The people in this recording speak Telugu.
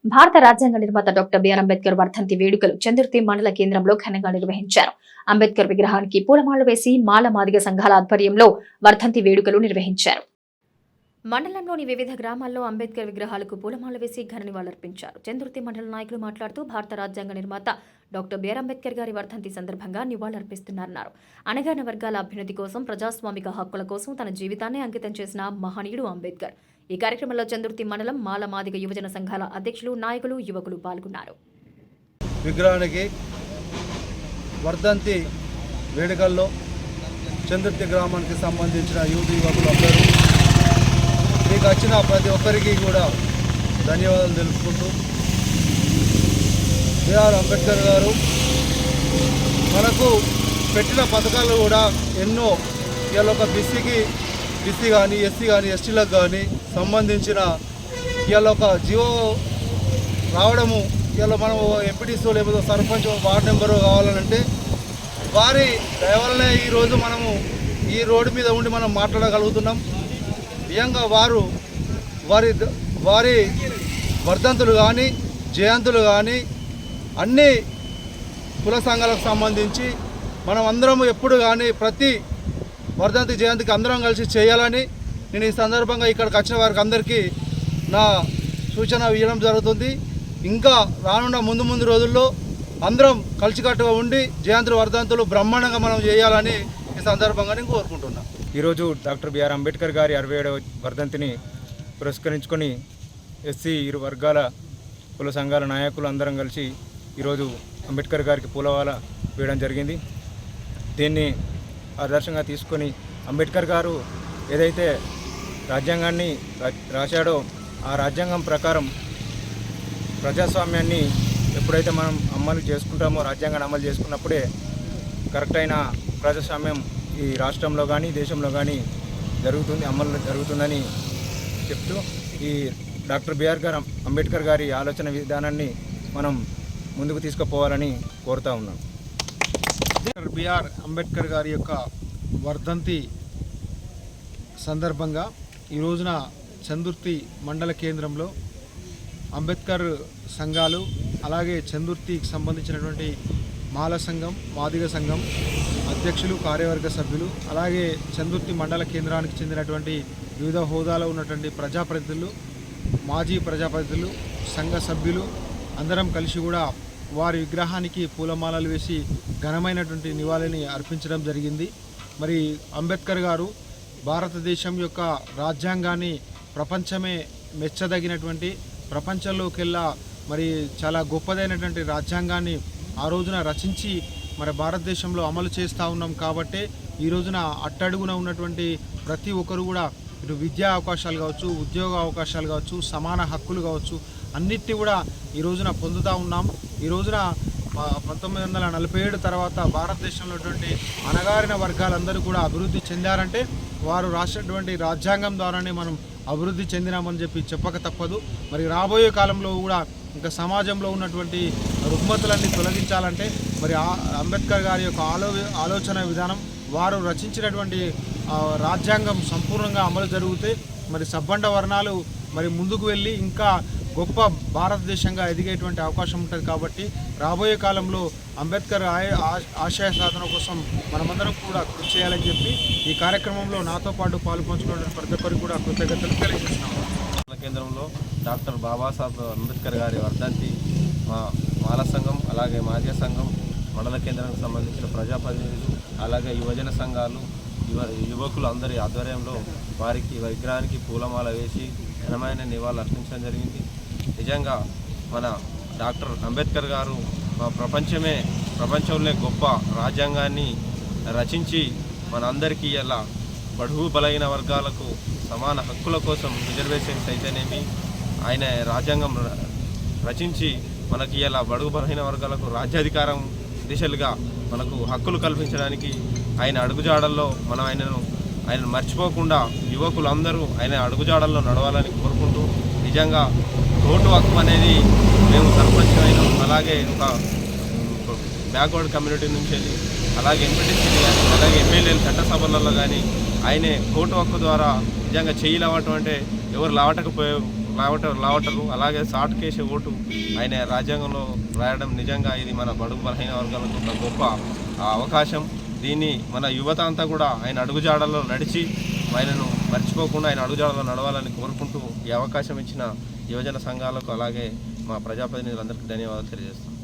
భారత రాజ్యాంగ నిర్మాత డాక్టర్ బిఆర్ అంబేద్కర్ వర్ధంతి వేడుకలు చందుర్తి మండల కేంద్రంలో ఘనంగా నిర్వహించారు. అంబేద్కర్ విగ్రహానికి పూలమాలలు వేసి మాల మాదిగ సంఘాల ఆధ్వర్యంలో వర్ధంతి వేడుకలు నిర్వహించారు. మండలంలోని వివిధ గ్రామాల్లో అంబేద్కర్ విగ్రహాలకు పూలమాల వేసి ఘన నివాళులర్పించారు. చందుర్తి మండల నాయకులు మాట్లాడుతూ భారత రాజ్యాంగ నిర్మాత డాక్టర్ బిఆర్ అంబేద్కర్ గారి వర్ధంతి సందర్భంగా నివాళులర్పిస్తున్నారన్నారు. అణగారిన వర్గాల అభ్యున్నతి కోసం, ప్రజాస్వామిక హక్కుల కోసం తన జీవితాన్ని అంకితం చేసిన మహనీయుడు అంబేద్కర్. ఈ కార్యక్రమంలో చందుర్తి మండలం మాల మాదిగ యువజన సంఘాల అధ్యక్షులు, నాయకులు, యువకులు పాల్గొన్నారు. విగ్రహానికి వర్ధంతి వేడుకల్లో చందుర్తి గ్రామానికి సంబంధించిన యువకులు అందరూ మీకు వచ్చిన ప్రతి ఒక్కరికి కూడా ధన్యవాదాలు తెలుపుకుంటూ, బిఆర్ అంబేద్కర్ గారు మనకు పెట్టిన పథకాలు కూడా ఎన్నో ఇవాళ ఒక బీసీ కానీ, ఎస్సీ కానీ, ఎస్టీలకు కానీ సంబంధించిన ఇవాళ ఒక జీవో రావడము, ఇవాళ మనం ఎంపీటీసీ లేకపోతే సర్పంచ్ వార్డు నెంబరు కావాలనంటే వారి దయవల్లనే ఈరోజు మనము ఈ రోడ్డు మీద ఉండి మనం మాట్లాడగలుగుతున్నాం. నిజంగా వారి వర్ధంతులు కానీ, జయంతులు కానీ అన్ని కుల సంఘాలకు సంబంధించి మనం అందరం ఎప్పుడు కానీ ప్రతి వర్ధంతి జయంతికి అందరం కలిసి చేయాలని నేను ఈ సందర్భంగా ఇక్కడికి వచ్చిన వారికి అందరికీ నా సూచన ఇవ్వడం జరుగుతుంది. ఇంకా రానున్న ముందు రోజుల్లో అందరం కలిసికట్టుగా ఉండి జయంతులు వర్ధంతులు బ్రహ్మాండంగా మనం చేయాలని ఈ సందర్భంగా నేను కోరుకుంటున్నాను. ఈరోజు డాక్టర్ బిఆర్ అంబేద్కర్ గారి 67వ వర్ధంతిని పురస్కరించుకొని ఎస్సీ ఇరు వర్గాల కుల సంఘాల నాయకులు అందరం కలిసి ఈరోజు అంబేద్కర్ గారికి పూలమాల వేయడం జరిగింది. దీన్ని ఆదర్శంగా తీసుకొని అంబేద్కర్ గారు ఏదైతే రాజ్యాంగాన్ని రాశాడో ఆ రాజ్యాంగం ప్రకారం ప్రజాస్వామ్యాన్ని ఎప్పుడైతే మనం అమలు చేసుకుంటామో, రాజ్యాంగాన్ని అమలు చేసుకున్నప్పుడే కరెక్ట్ అయిన ప్రజాస్వామ్యం ఈ రాష్ట్రంలో కానీ దేశంలో కానీ అమలు జరుగుతుందని చెప్తూ ఈ డాక్టర్ బిఆర్ అంబేద్కర్ గారి ఆలోచన విధానాన్ని మనం ముందుకు తీసుకుపోవాలని కోరుతూ ఉన్నాం. డాక్టర్ బిఆర్ అంబేద్కర్ గారి యొక్క వర్ధంతి సందర్భంగా ఈ రోజున చందుర్తి మండల కేంద్రంలో అంబేద్కర్ సంఘాలు, అలాగే చందుర్తికి సంబంధించినటువంటి మాల సంఘం, మాదిగ సంఘం అధ్యక్షులు, కార్యవర్గ సభ్యులు, అలాగే చందుర్తి మండల కేంద్రానికి చెందినటువంటి వివిధ హోదాలో ఉన్నటువంటి ప్రజాప్రతినిధులు, మాజీ ప్రజాప్రతినిధులు, సంఘ సభ్యులు అందరం కలిసి కూడా వారి విగ్రహానికి పూలమాలలు వేసి ఘనమైనటువంటి నివాళిని అర్పించడం జరిగింది. మరి అంబేద్కర్ గారు భారతదేశం యొక్క రాజ్యాంగాన్ని ప్రపంచమే మెచ్చదగినటువంటి, ప్రపంచంలోకెల్లా మరి చాలా గొప్పదైనటువంటి రాజ్యాంగాన్ని ఆ రోజున రచించి మరి భారతదేశంలో అమలు చేస్తూ ఉన్నాం. కాబట్టి ఈ రోజున అట్టడుగున ఉన్నటువంటి ప్రతి ఒక్కరు కూడా ఇటు విద్యా అవకాశాలు కావచ్చు, ఉద్యోగ అవకాశాలు కావచ్చు, సమాన హక్కులు కావచ్చు, అన్నిటినీ కూడా ఈ రోజున పొందుతూ ఉన్నాం. ఈ రోజున 1947 తర్వాత భారతదేశంలో ఉన్నటువంటి అణగారిన వర్గాలందరూ కూడా అభివృద్ధి చెందారంటే వారు రాసినటువంటి రాజ్యాంగం ద్వారానే మనం అభివృద్ధి చెందినామని చెప్పక తప్పదు. మరి రాబోయే కాలంలో కూడా ఇంకా సమాజంలో ఉన్నటువంటి రుగ్మతలన్నీ తొలగించాలంటే మరి అంబేద్కర్ గారి యొక్క ఆలోచన విధానం, వారు రచించినటువంటి రాజ్యాంగం సంపూర్ణంగా అమలు జరిగితే మరి సబ్బండ వర్ణాలు మరి ముందుకు వెళ్ళి ఇంకా గొప్ప భారతదేశంగా ఎదిగేటువంటి అవకాశం ఉంటుంది. కాబట్టి రాబోయే కాలంలో అంబేద్కర్ ఆశయ సాధన కోసం మనమందరం కూడా కృషి చేయాలని చెప్పి ఈ కార్యక్రమంలో నాతో పాటు పాల్పంచుకున్న ప్రతి ఒక్కరికి కూడా కృతజ్ఞతలు తెలియజేస్తున్నాము. కేంద్రంలో డాక్టర్ బాబాసాహెబ్ అంబేద్కర్ గారి వర్ధంతి మాల సంఘం, అలాగే మాదిగ సంఘం, మండల కేంద్రానికి సంబంధించిన ప్రజాప్రతినిధులు, అలాగే యువజన సంఘాలు, యువకులు అందరి ఆధ్వర్యంలో వారికి విగ్రహానికి పూలమాల వేసి ఘనమైన నివాళులు అర్పించడం జరిగింది. నిజంగా మన డాక్టర్ అంబేద్కర్ గారు ప్రపంచంలో గొప్ప రాజ్యాంగాన్ని రచించి మనందరికీ ఇలా బడుగు బలైన వర్గాలకు సమాన హక్కుల కోసం రిజర్వేషన్స్ అయితేనేమి ఆయన రాజ్యాంగం రచించి మనకి ఇలా బడుగు బలైన వర్గాలకు రాజ్యాధికారం దిశలుగా మనకు హక్కులు కల్పించడానికి ఆయన అడుగుజాడల్లో మనం ఆయనను మర్చిపోకుండా యువకులందరూ ఆయన అడుగుజాడల్లో నడవాలని కోరుకుంటూ, నిజంగా ఓటు హక్కు అనేది మేము సర్పంచ్ అయినాం, అలాగే ఒక బ్యాక్వర్డ్ కమ్యూనిటీ నుంచి వెళ్ళి అలాగే ఎంపీటీసీలు కానీ, అలాగే ఎమ్మెల్యేలు చట్టసభలలో కానీ ఆయనే ఓటు హక్కు ద్వారా నిజంగా చేయలేవటం అంటే ఎవరు లావటరు అలాగే షార్ట్ కేసు ఓటు ఆయన రాజ్యాంగంలో రాయడం నిజంగా ఇది మన బడుగు బలహీన వర్గాలకు ఒక గొప్ప అవకాశం. దీన్ని మన యువత అంతా కూడా ఆయన అడుగుజాడల్లో నడిచి ఆయనను మర్చిపోకుండా ఆయన అడుగుజాడల్లో నడవాలని కోరుకుంటూ ఈ అవకాశం ఇచ్చిన యువజన సంఘాలకు అలాగే మా ప్రజాప్రతినిధులందరికీ ధన్యవాదాలు తెలియజేస్తాం.